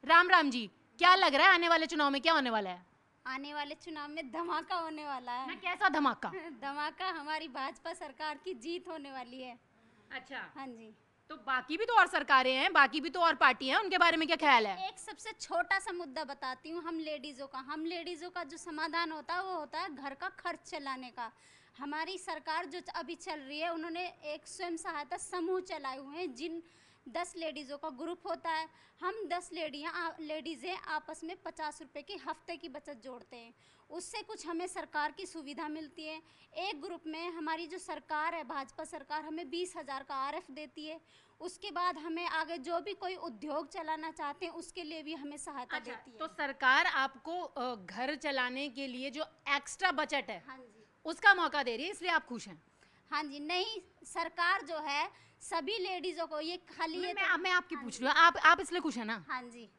राम राम जी, क्या लग रहा है आने वाले चुनाव में क्या होने वाला है? आने वाले चुनाव में धमाका होने वाला ना है। कैसा धमाका? धमाका हमारी भाजपा सरकार की जीत होने वाली है। अच्छा, हाँ जी। तो बाकी भी तो और सरकारें हैं, बाकी भी तो और पार्टी हैं, उनके बारे में क्या ख्याल है? एक सबसे छोटा सा मुद्दा बताती हूँ, हम लेडीज़ों का जो समाधान होता है वो होता है घर का खर्च चलाने का। हमारी सरकार जो अभी चल रही है, उन्होंने एक स्वयं सहायता समूह चलाए हुए हैं, जिन 10 लेडीज़ों का ग्रुप होता है। हम 10 लेडीज़ें आपस में 50 रुपए की हफ्ते की बचत जोड़ते हैं, उससे कुछ हमें सरकार की सुविधा मिलती है। एक ग्रुप में हमारी जो सरकार है, भाजपा सरकार, हमें 20,000 का आरएफ देती है। उसके बाद हमें आगे जो भी कोई उद्योग चलाना चाहते हैं उसके लिए भी हमें सहायता अच्छा, देती है। तो सरकार आपको घर चलाने के लिए जो एक्स्ट्रा बजट है हाँ जी। उसका मौका दे रही है, इसलिए आप खुश हैं? हाँ जी, नहीं, सरकार जो है सभी लेडीज़ों को ये खाली ये मैं आपकी हाँ पूछ जी। रही हूँ, आप इसलिए खुश हैं ना? हाँ जी।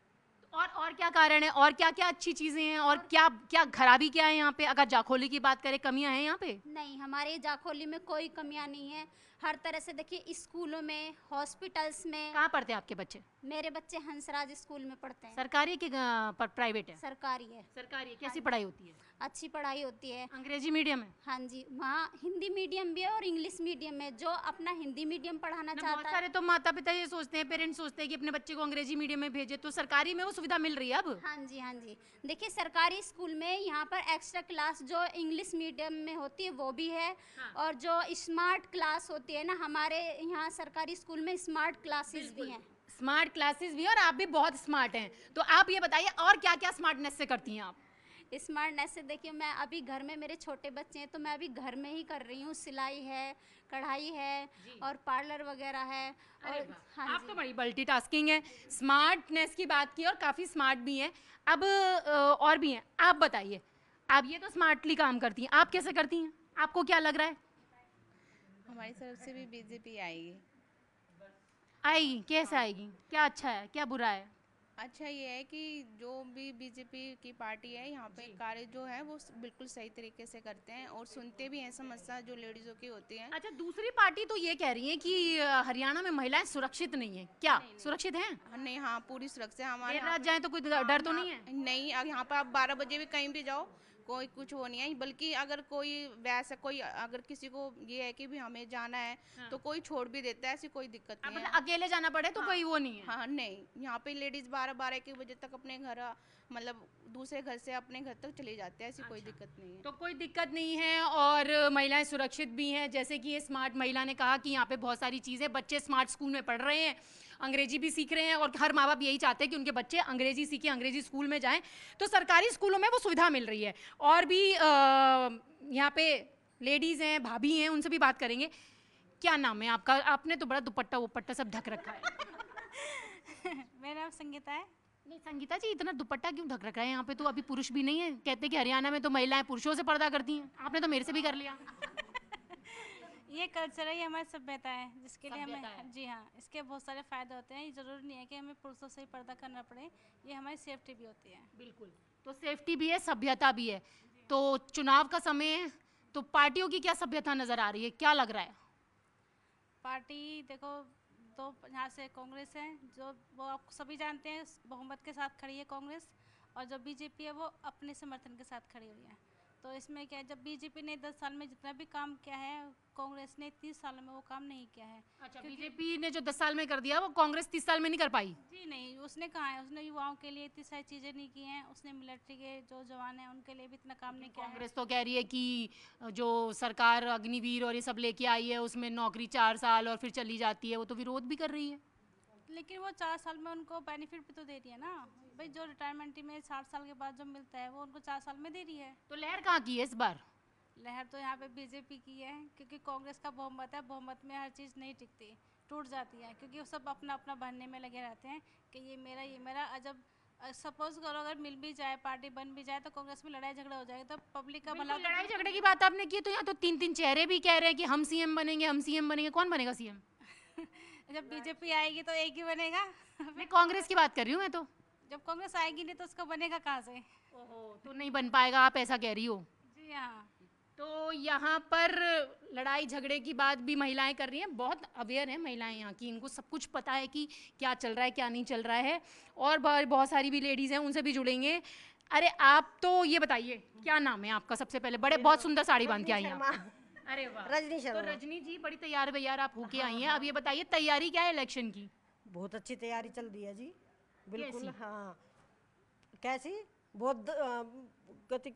और क्या कारण है, और क्या क्या अच्छी चीजें हैं, और क्या क्या खराबी क्या है यहाँ पे? अगर जाखोली की बात करें, कमियां हैं यहाँ पे? नहीं, हमारे जाखोली में कोई कमियां नहीं है। हर तरह से देखिए, स्कूलों में, हॉस्पिटल्स में। कहाँ पढ़ते हैं आपके बच्चे? मेरे बच्चे हंसराज स्कूल में पढ़ते हैं। सरकारी की प्राइवेट है? सरकारी है। सरकारी है। हाँ कैसी जी। पढ़ाई होती है? अच्छी पढ़ाई होती है। अंग्रेजी मीडियम है? हाँ जी, वहाँ हिंदी मीडियम भी है और इंग्लिश मीडियम है। जो अपना हिंदी मीडियम पढ़ाना ना, बहुत चाहता है। सारे तो माता पिता ये सोचते हैं, पेरेंट्स सोचते हैं कि अपने बच्चे को अंग्रेजी मीडियम में भेजे, तो सरकारी में वो सुविधा मिल रही है अब? हाँ जी, हाँ जी। देखिए, सरकारी स्कूल में यहाँ पर एक्स्ट्रा क्लास जो इंग्लिश मीडियम में होती है वो भी है। हाँ। और जो स्मार्ट क्लास होती है ना, हमारे यहाँ सरकारी स्कूल में स्मार्ट क्लासेस भी हैं। स्मार्ट क्लासेस भी है, और आप भी बहुत स्मार्ट हैं, तो आप ये बताइए और क्या क्या स्मार्टनेस से करती हैं आप? स्मार्टनेस से देखिए, मैं अभी घर में, मेरे छोटे बच्चे हैं तो मैं अभी घर में ही कर रही हूँ। सिलाई है, कढ़ाई है और पार्लर वगैरह है। अरे और वाह, हाँ आप जी। तो बड़ी मल्टीटास्किंग है। स्मार्टनेस की बात की और काफ़ी स्मार्ट भी हैं। अब और भी हैं, आप बताइए। आप ये तो स्मार्टली काम करती हैं, आप कैसे करती हैं? आपको क्या लग रहा है? हमारी तरफ से भी बीजेपी आएगी। आएगी? कैसे आएगी? क्या अच्छा है, क्या बुरा है? अच्छा ये है कि जो भी बीजेपी की पार्टी है यहाँ पे कार्य जो है वो बिल्कुल सही तरीके से करते हैं और सुनते भी हैं समस्या जो लेडीज़ों की होती हैं। अच्छा, दूसरी पार्टी तो ये कह रही है कि हरियाणा में महिलाएं सुरक्षित नहीं है, क्या सुरक्षित हैं? नहीं, हाँ, पूरी सुरक्षा हमारे देर यहाँ रात पे। जाए तो कोई डर तो नहीं है? नहीं, अब यहाँ पर आप 12 बजे भी कहीं भी जाओ, कोई कुछ वो नहीं है। बल्कि अगर कोई वैसा कोई, अगर किसी को ये है कि भी हमें जाना है हाँ। तो कोई छोड़ भी देता है, ऐसी कोई दिक्कत अब नहीं है। मतलब अकेले जाना पड़े तो हाँ, कोई वो नहीं है? हाँ, नहीं, यहाँ पे लेडीज 12-12 1 बजे तक अपने घर, मतलब दूसरे घर से अपने घर तक चले जाते हैं, ऐसी कोई दिक्कत नहीं है। तो कोई दिक्कत नहीं है, और महिलाएं सुरक्षित भी हैं। जैसे कि ये स्मार्ट महिला ने कहा कि यहाँ पे बहुत सारी चीज़ें, बच्चे स्मार्ट स्कूल में पढ़ रहे हैं, अंग्रेजी भी सीख रहे हैं, और हर माँ बाप यही चाहते हैं कि उनके बच्चे अंग्रेजी सीखें, अंग्रेजी स्कूल में जाएं, तो सरकारी स्कूलों में वो सुविधा मिल रही है। और भी यहाँ पे लेडीज़ हैं, भाभी हैं, उनसे भी बात करेंगे। क्या नाम है आपका? आपने तो बड़ा दुपट्टा वुपट्टा सब ढक रखा है। मेरा नाम संगीता है। नहीं संगीता जी, इतना दुपट्टा क्यों ढक रखा है? यहाँ पे तो अभी पुरुष भी नहीं है, कहते कि हरियाणा में तो महिलाएं पुरुषों से पर्दा करती हैं, आपने तो मेरे से भी कर लिया। ये कल्चर है, ये हमारी सभ्यता है, जिसके लिए सभ्यता है। हमें, जी हाँ, इसके बहुत सारे फ़ायदे होते हैं। ये ज़रूरी नहीं है कि हमें पुरुषों से ही पर्दा करना पड़े, ये हमारी सेफ्टी भी होती है। बिल्कुल, तो सेफ्टी भी है, सभ्यता भी है। तो चुनाव का समय है, तो पार्टियों की क्या सभ्यता नजर आ रही है, क्या लग रहा है? पार्टी देखो, तो यहाँ से कांग्रेस है, जो वो आप सभी जानते हैं बहुमत के साथ खड़ी है कांग्रेस, और जो बीजेपी है वो अपने समर्थन के साथ खड़ी हुई है। तो इसमें क्या है, जब बीजेपी ने 10 साल में जितना भी काम किया है, कांग्रेस ने 30 साल में वो काम नहीं किया है। अच्छा, बीजेपी ने जो 10 साल में कर दिया वो कांग्रेस 30 साल में नहीं कर पाई? जी नहीं, उसने कहा है, उसने युवाओं के लिए इतनी सारी चीज़ें नहीं की हैं, उसने मिलिट्री के जो जवान हैं उनके लिए भी इतना काम नहीं किया है। कांग्रेस तो कह रही है कि जो सरकार अग्निवीर और ये सब लेके आई है उसमें नौकरी 4 साल और फिर चली जाती है, वो तो विरोध भी कर रही है। लेकिन वो 4 साल में उनको बेनिफिट भी तो दे रही है ना भाई, जो रिटायरमेंट में 60 साल के बाद जो मिलता है वो उनको 4 साल में दे रही है। तो लहर कहाँ की है इस बार? लहर तो यहाँ पे बीजेपी की है, क्योंकि कांग्रेस का बहुमत है, बहुमत में हर चीज़ नहीं टिकती, टूट जाती है, क्योंकि वो सब अपना अपना भरने में लगे रहते हैं कि ये मेरा। जब सपोज करो अगर मिल भी जाए, पार्टी बन भी जाए, तो कांग्रेस में लड़ाई झगड़ा हो जाएगा, तो पब्लिक का भला बिल्कुल, लड़ाई झगड़े की बात आपने की तो यहाँ तो 3-3 चेहरे भी कह रहे हैं कि हम सीएम बनेंगे, हम सीएम बनेंगे। कौन बनेगा सीएम? जब बीजेपी आएगी तो एक ही बनेगा। मैं कांग्रेस की बात कर रही हूँ मैं तो। जब कांग्रेस आएगी नहीं तो उसका बनेगा कहाँ से? ओहो, तो नहीं बन पाएगा, आप ऐसा कह रही हो? जी हाँ। तो यहाँ पर लड़ाई झगड़े की बात भी महिलाएं कर रही हैं, बहुत अवेयर हैं महिलाएं यहाँ की, इनको सब कुछ पता है कि क्या चल रहा है क्या नहीं चल रहा है। और बहुत सारी भी लेडीज़ हैं, उनसे भी जुड़ेंगे। अरे आप तो ये बताइए क्या नाम है आपका? सबसे पहले बड़े बहुत सुंदर साड़ी बांध के आई हैं आप। अरे वाह, रजनी शर्मा। तो रजनी जी बड़ी तैयार वैयार आप होके आई हैं। अब ये बताइए तैयारी क्या है इलेक्शन की? बहुत अच्छी तैयारी चल रही है जी, बिल्कुल। कैसी? हाँ, कैसी? बहुत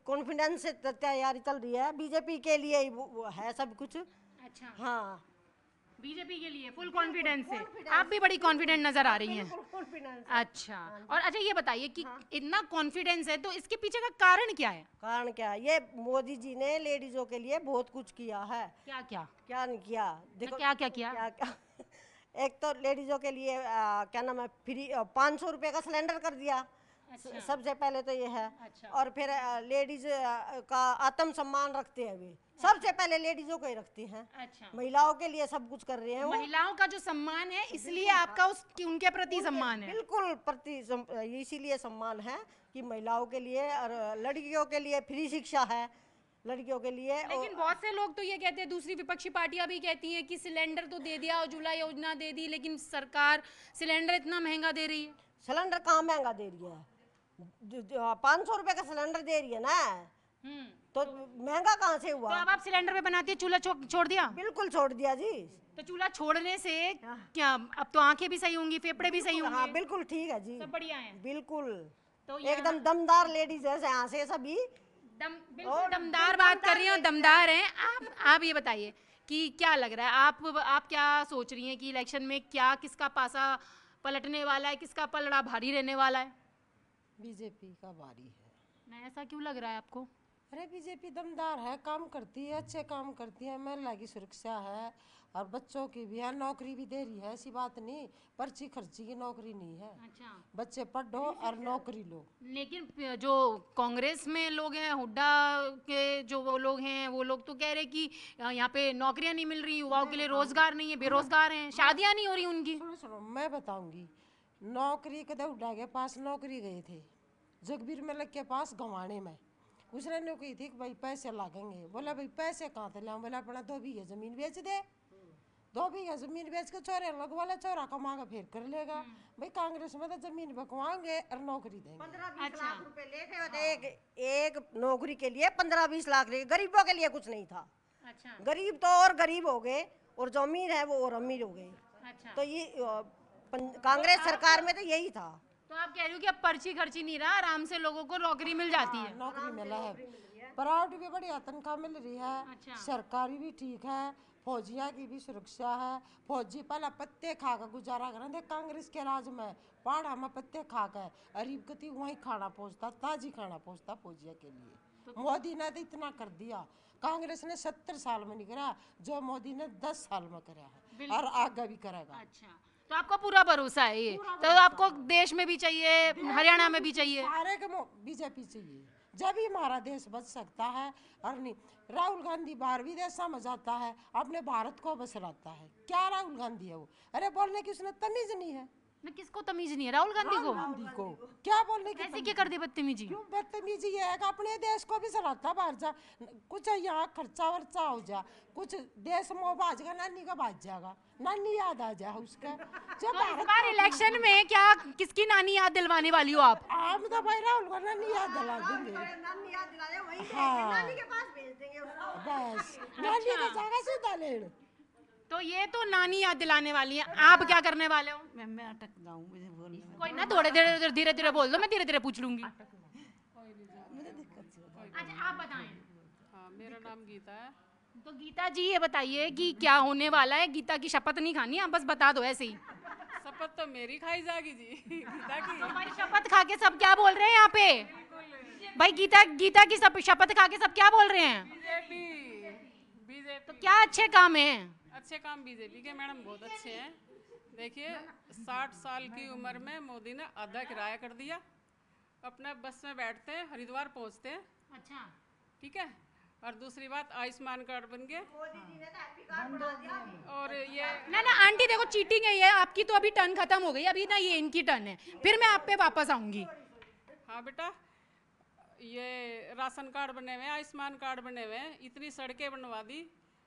कॉन्फिडेंस से तैयारी चल रही है। बीजेपी के लिए ही वो है सब कुछ। अच्छा, हाँ, बीजेपी के लिए फुल कॉन्फिडेंस है। आप भी बड़ी कॉन्फिडेंट नजर आ रही हैं। कॉन्फिडेंस। अच्छा, और अच्छा ये बताइए कि इतना कॉन्फिडेंस है तो इसके पीछे का कारण क्या है? कारण क्या है? ये मोदी जी ने लेडीजों के लिए बहुत कुछ किया है। क्या क्या क्या नहीं किया? देखो क्या क्या किया? क्या क्या एक तो लेडीजों के लिए क्या नाम है, फ्री 500 रुपये का सिलेंडर कर दिया। अच्छा। सबसे पहले तो ये है। अच्छा। और फिर लेडीज का आत्म सम्मान रखते हैं वे, सबसे पहले लेडीजों को ही रखती हैं। अच्छा, महिलाओं के लिए सब कुछ कर रहे हैं वो। महिलाओं का जो सम्मान है इसलिए आपका उनके प्रति सम्मान है। बिल्कुल इसीलिए सम्मान है कि महिलाओं के लिए और लड़कियों के लिए फ्री शिक्षा है, लड़कियों के लिए। लेकिन बहुत से लोग तो ये कहते हैं, दूसरी विपक्षी पार्टियां भी कहती हैं कि सिलेंडर तो दे दिया, उज्ज्वला योजना दे दी, लेकिन सरकार सिलेंडर इतना महंगा दे रही है। सिलेंडर कहाँ महंगा दे रही है? 500 रुपए का सिलेंडर दे रही है ना, तो महंगा कहाँ से तो हुआ? अब आप सिलेंडर पे बनाती है, चूल्हा छोड़ दिया? बिल्कुल छोड़ दिया जी। तो चूल्हा छोड़ने से क्या अब तो आंखें भी सही होंगी, फेफड़े भी सही हाँ, होंगे, बिल्कुल ठीक है जी, सब बढ़िया है। बिल्कुल। तो एकदम दमदार लेडीज है यहाँ से सभी। बिल्कुल दमदार बात कर रही हूँ, दमदार हैं आप ये बताइए कि क्या लग रहा है, आप क्या सोच रही हैं कि इलेक्शन में क्या किसका पासा पलटने वाला है, किसका पलड़ा भारी रहने वाला है? बीजेपी का भारी है। नहीं, ऐसा क्यों लग रहा है आपको? अरे बीजेपी दमदार है, काम करती है, अच्छे काम करती है, महिला की सुरक्षा है और बच्चों की भी है, नौकरी भी दे रही है। ऐसी बात नहीं, पर्ची खर्ची की नौकरी नहीं है। अच्छा, बच्चे पढ़ो और नौकरी लो। लेकिन जो कांग्रेस में लोग हैं, हुड्डा के जो वो लोग हैं, वो लोग तो कह रहे कि यहाँ पे नौकरियां नहीं मिल रही, युवाओं के लिए रोजगार नहीं है, बेरोजगार हैं, शादियां नहीं हो रही उनकी। सुनो सुनो, मैं बताऊंगी। नौकरी कदे हुड्डा के पास नौकरी गए थे, जगबीर मलिक के पास गंवाने में। उसने नौकरी थी कि भाई पैसे लागेंगे। बोला भाई पैसे कहाँ से लाऊं? बोला अपना 2 बीघे जमीन बेच दे। 2 बीघा जमीन बेच के चोरे लगवा ले, चोरा कमा के फिर कर लेगा। भाई कांग्रेस में तो जमीन बकवाएंगे और नौकरी देंगे। 15-20 लाख रुपए लेके होते एक नौकरी के लिए 15-20 लाख लेके, गरीबों के लिए कुछ नहीं था। अच्छा, गरीब तो और गरीब हो गए और जो अमीर है वो और अमीर हो गए। अच्छा, तो ये कांग्रेस सरकार में तो यही था। तो आप कह रही हो कि अब पर्ची खर्ची नहीं रहा, आराम से लोगों को नौकरी मिल जाती है। नौकरी मिला है, प्राइवेट भी बढ़िया तनख्वाह मिल रही है। अच्छा। सरकारी भी ठीक है, फौजिया की भी सुरक्षा है। फौजी पहले पत्ते खा कर गुजारा करें थे कांग्रेस के राज में, पहाड़ा में पत्ते खा कर गरीब गति वहीं खाना पहुँचता, ताजी खाना पहुँचता फौजिया के लिए। मोदी ने तो इतना कर दिया, कांग्रेस ने 70 साल में नहीं करा जो मोदी ने 10 साल में करा है और आगे भी करेगा। अच्छा, तो आपका पूरा भरोसा है ये, तो आपको देश में भी चाहिए, हरियाणा में भी चाहिए। सारे के बीजेपी चाहिए, जब ही हमारा देश बच सकता है। और नहीं, राहुल गांधी बाहर विदेशों में जाता है, अपने भारत को बसराता है। क्या राहुल गांधी है वो? अरे बोलने की उसने तमीज नहीं है। ना किसको तमीज नहीं है? राहुल गांधी को? गांधी को क्या बोलने की ऐसे क्या कर दी बदतमीजी? क्यों बदतमीजी ये है कि अपने देश को भी सराहता बाहर जा, कुछ यहाँ खर्चा वर्चा हो जा, कुछ देश में भाज का नानी का भाज जाएगा, नानी याद आ जाए उसका। जब तो इस बार इलेक्शन में क्या किसकी नानी याद दिलवाने वाली हो आप? हम तो भाई राहुल को नानी याद दिला देंगे। हाँ बस, नानी का जाएगा सीधा लेन। तो ये तो नानी याद दिलाने वाली है, आप क्या करने वाले हो? मैं अटक जाऊं, मुझे बोलना कोई ना, थोड़े धीरे धीरे धीरे बोल दो, मैं धीरे धीरे पूछ लूंगी। मुझे दिक्कत से होता है। अच्छा, आप बताएं। हाँ, मेरा नाम गीता है। तो गीता जी ये बताइए कि क्या होने वाला है? गीता की शपथ नहीं खानी, आप बस बता दो ऐसे ही। शपथ तो मेरी खाई जाएगी जी, गीता की। तो भाई शपथ खा के सब क्या बोल रहे हैं यहाँ पे? भाई गीता की सब शपथ खा के सब क्या बोल रहे हैं? बीजेपी तो क्या अच्छे काम है? अच्छे काम बीजेपी के मैडम बहुत अच्छे हैं। देखिए 60 साल की उम्र में मोदी ने आधा किराया कर दिया, अपने बस में बैठते हैं हरिद्वार पहुंचते हैं। अच्छा, ठीक है। और दूसरी बात, आयुष्मान कार्ड बन गए। और ये ना आंटी देखो, चीटिंग है ये आपकी। तो अभी टर्न खत्म हो गई, अभी ना ये इनकी टर्न है, फिर मैं आप पे वापस आऊंगी। हाँ बेटा, ये राशन कार्ड बने हुए हैं, आयुष्मान कार्ड बने हुए हैं, इतनी सड़कें बनवा दी,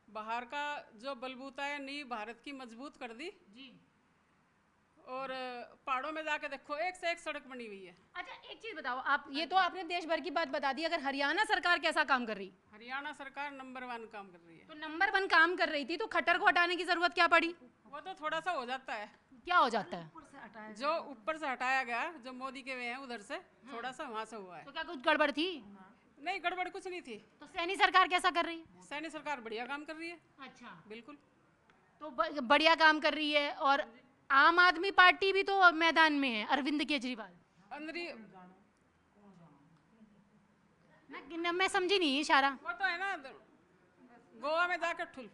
बाहर का जो बलबूता है नींव भारत की मजबूत कर दी जी। और पहाड़ों में जाके देखो एक से एक सड़क बनी हुई है। अच्छा एक चीज बताओ आप, ये तो आपने देश भर की बात बता दी, अगर हरियाणा सरकार कैसा काम कर रही? हरियाणा सरकार नंबर 1 काम कर रही है। तो नंबर 1 काम कर रही थी तो खट्टर को हटाने की जरूरत क्या पड़ी? वो तो थोड़ा सा हो जाता है, क्या हो जाता है? जो ऊपर से हटाया गया, जो मोदी के वे हैं उधर से थोड़ा सा वहां से हुआ है। तो क्या कुछ गड़बड़ थी? नहीं, गड़बड़ कुछ नहीं थी। तो सैनी सरकार कैसा कर रही है? सैनी सरकार बढ़िया काम कर रही है। अच्छा, बिल्कुल। तो बढ़िया काम कर रही है। और आम आदमी पार्टी भी तो मैदान में है, अरविंद केजरीवाल। अंदर ही मैं समझी नहीं इशारा। वो तो है ना, गोवा में जाकर ठुल।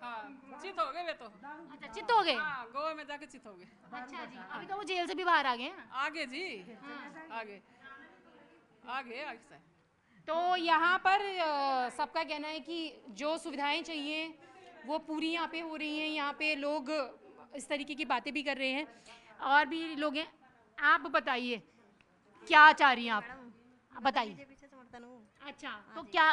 हाँ, चित हो गए वे तो। अच्छा, चित हो गए। हाँ, गोवा में जाके चित हो गए। अच्छा जी, अभी तो वो जेल से भी बाहर आ गए हैं। आगे जी, आगे आगे आगे से। तो यहाँ पर सबका कहना है कि जो सुविधाएं चाहिए वो पूरी यहाँ पे हो रही हैं। यहाँ पे लोग इस तरीके की बातें भी कर रहे हैं और भी लोग हैं। आप बताइए क्या चाह रही हैं आप? बताइए। बीजेपी से समर्थन हूँ। अच्छा, तो क्या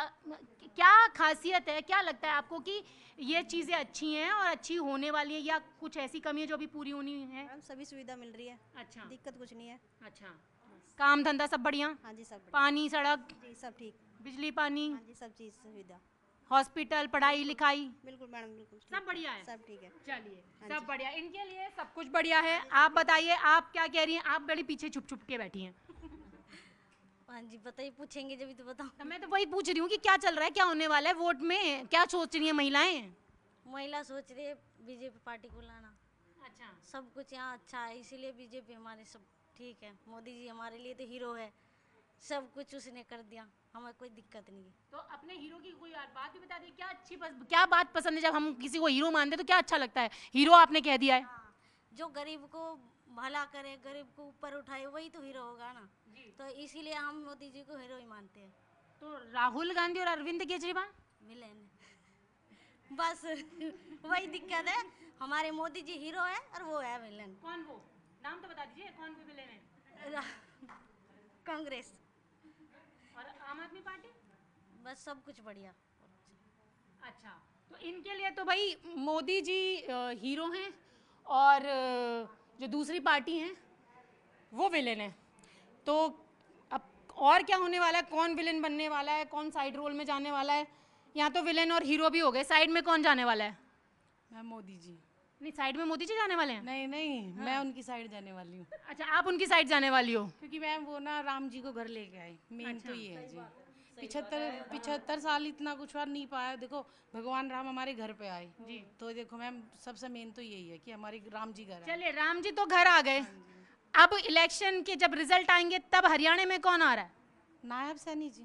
क्या खासियत है, क्या लगता है आपको कि ये चीज़ें अच्छी हैं और अच्छी होने वाली है, या कुछ ऐसी कमी है जो अभी पूरी होनी है? मैम सभी सुविधा मिल रही है। अच्छा, दिक्कत कुछ नहीं है। अच्छा, काम धंधा सब बढ़िया? हाँ जी सब बढ़िया। पानी सड़क जी सब ठीक। बिजली पानी हाँ जी सब चीज़ सुविधा। हॉस्पिटल पढ़ाई लिखाई बिल्कुल मैडम बिल्कुल ठीक। सब बढ़िया है? सब ठीक है। चलिए, हाँ सब जी। बढ़िया, इनके लिए सब कुछ बढ़िया है। आप बताइए, आप क्या कह रही हैं? आप बड़ी पीछे छुप छुप के बैठी हैं। हाँ जी बताइए, पूछेंगे जब तो बताओ। तो मैं तो वही पूछ रही हूँ कि क्या चल रहा है, क्या होने वाला है वोट में, क्या सोच रही हैं महिलाएं? महिला सोच रही है बीजेपी पार्टी को लाना। अच्छा, सब कुछ यहाँ अच्छा है, इसीलिए बीजेपी हमारे सब ठीक है। मोदी जी हमारे लिए तो हीरो है, सब कुछ उसने कर दिया, हमें कोई दिक्कत नहीं है। तो अपने हीरो की कोई बात भी बता दी, क्या बात पसंद है? जब हम किसी को हीरो मानते हैं तो क्या अच्छा लगता है? हीरो आपने कह दिया है। हाँ, जो गरीब को भला करे, गरीब को ऊपर उठाए, वही तो हीरो होगा ना। तो इसीलिए हम मोदी जी को हीरो ही मानते हैं। तो राहुल गांधी और अरविंद केजरीवाल विलेन बस वही दिक्कत है। हमारे मोदी जी हीरो है और वो है विलेन। कौन वो? नाम तो बता दीजिए, कौन वो विलेन है? कांग्रेस और आम आदमी पार्टी? बस सब कुछ बढ़िया। अच्छा, तो इनके लिए तो भाई मोदी जी हीरो हैं और जो दूसरी पार्टी हैं वो विलेन है। तो अब और क्या होने वाला है? कौन विलेन बनने वाला है, कौन साइड रोल में जाने वाला है? यहाँ तो विलेन और हीरो भी हो गए, साइड में कौन जाने वाला है? मैम मोदी जी। नहीं, साइड में मोदी जी जाने वाले हैं? नहीं नहीं, मैं उनकी साइड जाने वाली हूँ, अच्छा, आप उनकी साइड जाने वाली हो? क्योंकि मैम वो ना राम जी को घर लेके आए, मेन तो ये है जी। 75 साल इतना कुछ और नहीं पाया। देखो भगवान राम हमारे घर पे आए जी, तो देखो मैम सबसे मेन तो यही है कि हमारे राम जी घर आए। चलिए, राम जी तो घर आ गए, अब इलेक्शन के जब रिजल्ट आएंगे तब हरियाणा में कौन आ रहा है? नायब सैनी जी।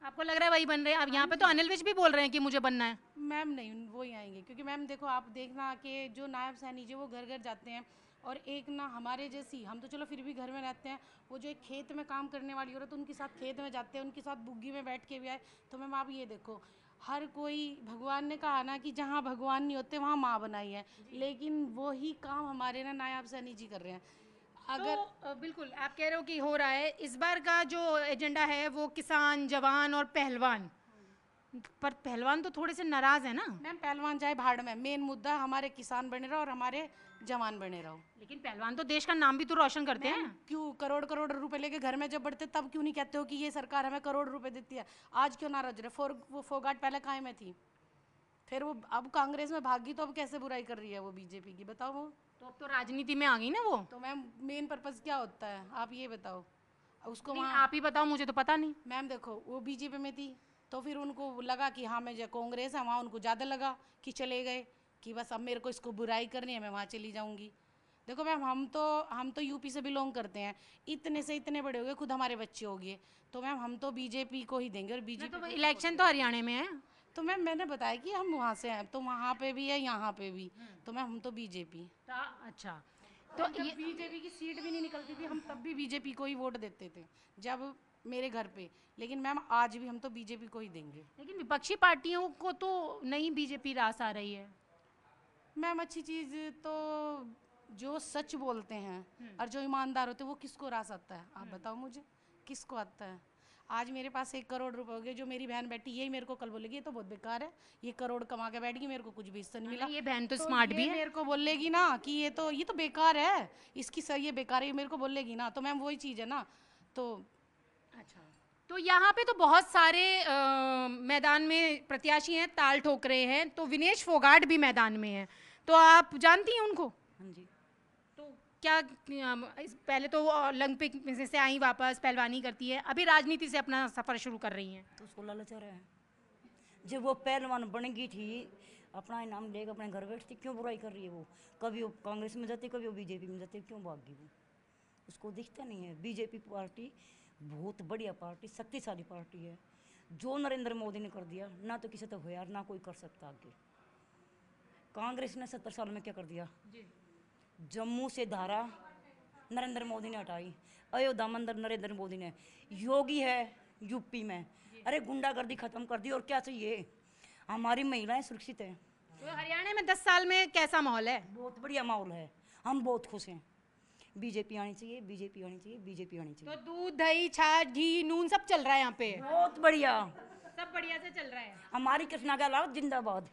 आपको लग रहा है वही बन रहे हैं? अब यहाँ पे तो अनिल विज भी बोल रहे हैं कि मुझे बनना है। मैम नहीं, वो ही आएंगे, क्योंकि मैम देखो आप देखना कि जो नायब सैनी जी वो घर घर जाते हैं, और एक ना हमारे जैसी, हम तो चलो फिर भी घर में रहते हैं, वो जो एक खेत में काम करने वाली औरत उनके साथ खेत में जाते हैं, उनके साथ बुग्गी में बैठ के भी आए। तो मैम आप ये देखो, हर कोई, भगवान ने कहा ना कि जहाँ भगवान नहीं होते वहाँ माँ बनाई है, लेकिन वही काम हमारे ना नायब सैनी जी कर रहे हैं। अगर तो बिल्कुल आप कह रहे हो कि हो रहा है। इस बार का जो एजेंडा है वो किसान, जवान और पहलवान, पर पहलवान तो थोड़े से नाराज है ना? मैम पहलवान जाए भाड़ में, मेन मुद्दा हमारे किसान बने रहो और हमारे जवान बने रहो। लेकिन पहलवान तो देश का नाम भी तो रोशन करते हैं। क्यों करोड़ करोड़ रुपए लेके घर में जब बढ़ते तब क्यों नहीं कहते हो कि ये सरकार हमें करोड़ रुपए देती है? आज क्यों नाराज रहे? वो फोगाट पहले काहे में थी, फिर वो अब कांग्रेस में भागी, तो अब कैसे बुराई कर रही है वो बीजेपी की? बताओ वो तो अब तो राजनीति में आ गई ना वो। तो मैम मेन पर्पस क्या होता है आप ये बताओ उसको? नहीं, वहाँ आप ही बताओ, मुझे तो पता नहीं। मैम देखो वो बीजेपी में थी, तो फिर उनको लगा कि हाँ मैं जो कांग्रेस है, वहाँ उनको ज़्यादा लगा कि चले गए कि बस अब मेरे को इसको बुराई करनी है, मैं वहाँ चली जाऊँगी। देखो मैम हम तो यूपी से बिलोंग करते हैं, इतने से इतने बड़े हो गए, खुद हमारे बच्चे हो गए, तो मैम हम तो बीजेपी को ही देंगे। और बीजेपी तो इलेक्शन तो हरियाणा में है। तो मैम मैंने बताया कि हम वहाँ से हैं, तो वहाँ पे भी है, यहाँ पे भी, तो मैम हम तो बीजेपी। अच्छा, तो ये बीजेपी की सीट भी नहीं निकलती थी, हम तब भी बीजेपी को ही वोट देते थे जब मेरे घर पे, लेकिन मैम आज भी हम तो बीजेपी को ही देंगे। लेकिन विपक्षी पार्टियों को तो नई बीजेपी रास आ रही है। मैम अच्छी चीज़ तो जो सच बोलते हैं और जो ईमानदार होते हैं वो किसको रास आता है? आप बताओ मुझे, किसको आता है? आज मेरे पास 1 करोड़ रुपए हो गए, जो मेरी बहन बैठी यही मेरे को कल बोलेगी ये तो बहुत बेकार है, ये करोड़ कमा के बैठ गई, मेरे को कुछ भी इससे नहीं मिला। ये बहन तो स्मार्ट भी ये है। मेरे को बोलेगी ना कि ये तो बेकार है, इसकी सही, ये बेकार है, ये मेरे को बोलेगी ना, तो मैम वही चीज़ है ना। तो अच्छा, तो यहाँ पे तो बहुत सारे मैदान में प्रत्याशी हैं, ताल ठोक रहे हैं, तो विनेश फोगाट भी मैदान में है, तो आप जानती हैं उनको? हाँ जी। तो क्या पहले तो ओलंपिक में से आई वापस पहलवानी करती है, अभी राजनीति से अपना सफर शुरू कर रही हैं। तो उसको लालच आ रहा है, जब वो पहलवान बन गई थी अपना इनाम लेकर अपने घर बैठती, क्यों बुराई कर रही है वो? कभी वो कांग्रेस में जाती, कभी वो बीजेपी में जाती, क्यों भाग गई वो? उसको दिखता नहीं है। बीजेपी पार्टी बहुत बढ़िया पार्टी, शक्तिशाली पार्टी है। जो नरेंद्र मोदी ने कर दिया ना तो किसी तो हो यार, ना कोई कर सकता आगे। कांग्रेस ने 70 साल में क्या कर दिया? जम्मू से धारा नरेंद्र मोदी ने हटाई, अयोध्या मंदिर नरेंद्र मोदी ने, योगी है यूपी में, अरे गुंडागर्दी खत्म कर दी। और क्या चाहिए? हमारी महिलाएं सुरक्षित हैं। तो हरियाणा में 10 साल में कैसा माहौल है? बहुत बढ़िया माहौल है, हम बहुत खुश हैं। बीजेपी आनी चाहिए, बीजेपी आनी चाहिए, बीजेपी आनी चाहिए। तो दूध, दही, छाछ, घी, नून सब चल रहा है यहाँ पे? बहुत बढ़िया, सब बढ़िया से चल रहा है। हमारी कृष्णा का लाभ जिंदाबाद।